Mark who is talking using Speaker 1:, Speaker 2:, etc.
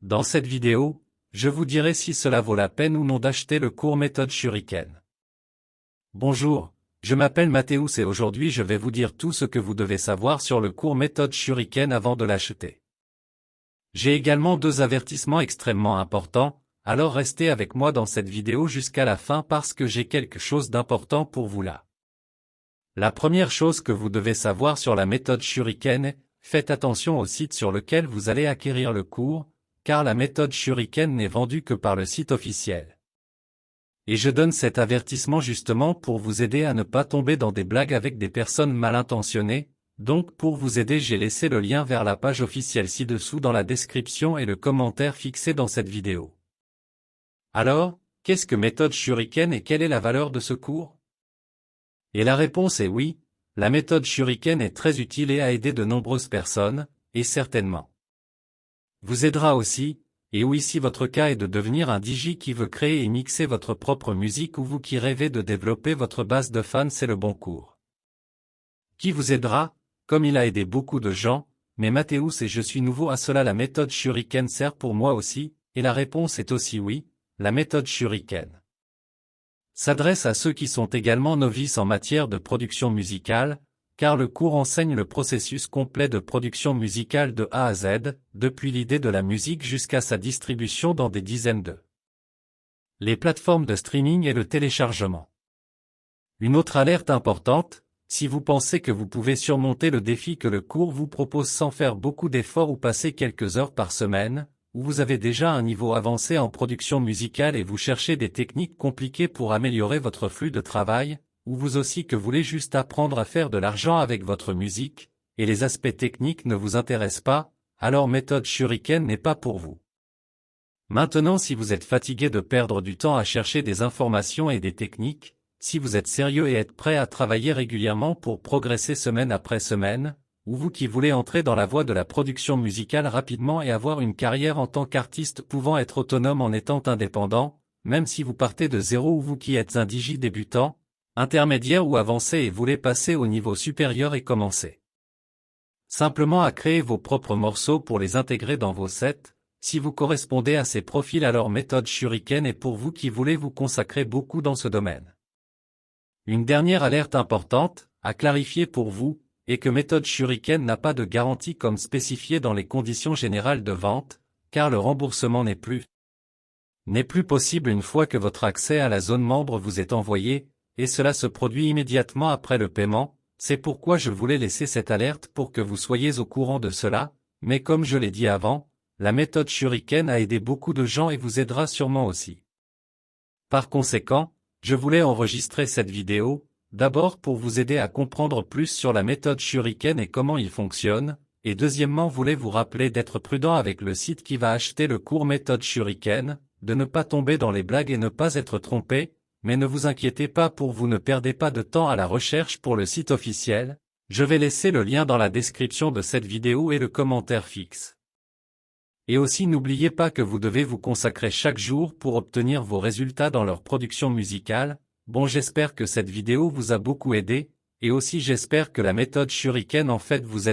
Speaker 1: Dans cette vidéo, je vous dirai si cela vaut la peine ou non d'acheter le cours méthode Shuriken. Bonjour, je m'appelle Mathéus et aujourd'hui je vais vous dire tout ce que vous devez savoir sur le cours méthode Shuriken avant de l'acheter. J'ai également deux avertissements extrêmement importants, alors restez avec moi dans cette vidéo jusqu'à la fin parce que j'ai quelque chose d'important pour vous là. La première chose que vous devez savoir sur la méthode Shuriken est, faites attention au site sur lequel vous allez acquérir le cours, car la méthode Shuriken n'est vendue que par le site officiel. Et je donne cet avertissement justement pour vous aider à ne pas tomber dans des blagues avec des personnes mal intentionnées, donc pour vous aider j'ai laissé le lien vers la page officielle ci-dessous dans la description et le commentaire fixé dans cette vidéo. Alors, qu'est-ce que méthode Shuriken et quelle est la valeur de ce cours? Et la réponse est oui, la méthode Shuriken est très utile et a aidé de nombreuses personnes, et certainement vous aidera aussi, et oui si votre cas est de devenir un DJ qui veut créer et mixer votre propre musique ou vous qui rêvez de développer votre base de fans, c'est le bon cours qui vous aidera, comme il a aidé beaucoup de gens, mais Mathéus et je suis nouveau à cela, la méthode Shuriken sert pour moi aussi, et la réponse est aussi oui, la méthode Shuriken s'adresse à ceux qui sont également novices en matière de production musicale, car le cours enseigne le processus complet de production musicale de A à Z, depuis l'idée de la musique jusqu'à sa distribution dans des dizaines de les plateformes de streaming et le téléchargement. Une autre alerte importante, si vous pensez que vous pouvez surmonter le défi que le cours vous propose sans faire beaucoup d'efforts ou passer quelques heures par semaine, ou vous avez déjà un niveau avancé en production musicale et vous cherchez des techniques compliquées pour améliorer votre flux de travail, ou vous aussi que voulez juste apprendre à faire de l'argent avec votre musique, et les aspects techniques ne vous intéressent pas, alors méthode Shuriken n'est pas pour vous. Maintenant si vous êtes fatigué de perdre du temps à chercher des informations et des techniques, si vous êtes sérieux et êtes prêt à travailler régulièrement pour progresser semaine après semaine, ou vous qui voulez entrer dans la voie de la production musicale rapidement et avoir une carrière en tant qu'artiste pouvant être autonome en étant indépendant, même si vous partez de zéro ou vous qui êtes un DJ débutant, intermédiaire ou avancé et voulez passer au niveau supérieur et commencer simplement à créer vos propres morceaux pour les intégrer dans vos sets, si vous correspondez à ces profils alors méthode Shuriken est pour vous qui voulez vous consacrer beaucoup dans ce domaine. Une dernière alerte importante, à clarifier pour vous, est que méthode Shuriken n'a pas de garantie comme spécifié dans les conditions générales de vente, car le remboursement n'est plus possible une fois que votre accès à la zone membre vous est envoyé, et cela se produit immédiatement après le paiement, c'est pourquoi je voulais laisser cette alerte pour que vous soyez au courant de cela, mais comme je l'ai dit avant, la méthode Shuriken a aidé beaucoup de gens et vous aidera sûrement aussi. Par conséquent, je voulais enregistrer cette vidéo, d'abord pour vous aider à comprendre plus sur la méthode Shuriken et comment il fonctionne, et deuxièmement voulais vous rappeler d'être prudent avec le site qui va acheter le cours méthode Shuriken, de ne pas tomber dans les blagues et ne pas être trompé, mais ne vous inquiétez pas vous ne perdez pas de temps à la recherche pour le site officiel, je vais laisser le lien dans la description de cette vidéo et le commentaire fixe. Et aussi n'oubliez pas que vous devez vous consacrer chaque jour pour obtenir vos résultats dans leur production musicale. Bon j'espère que cette vidéo vous a beaucoup aidé, et aussi j'espère que la méthode Shuriken en fait vous aide.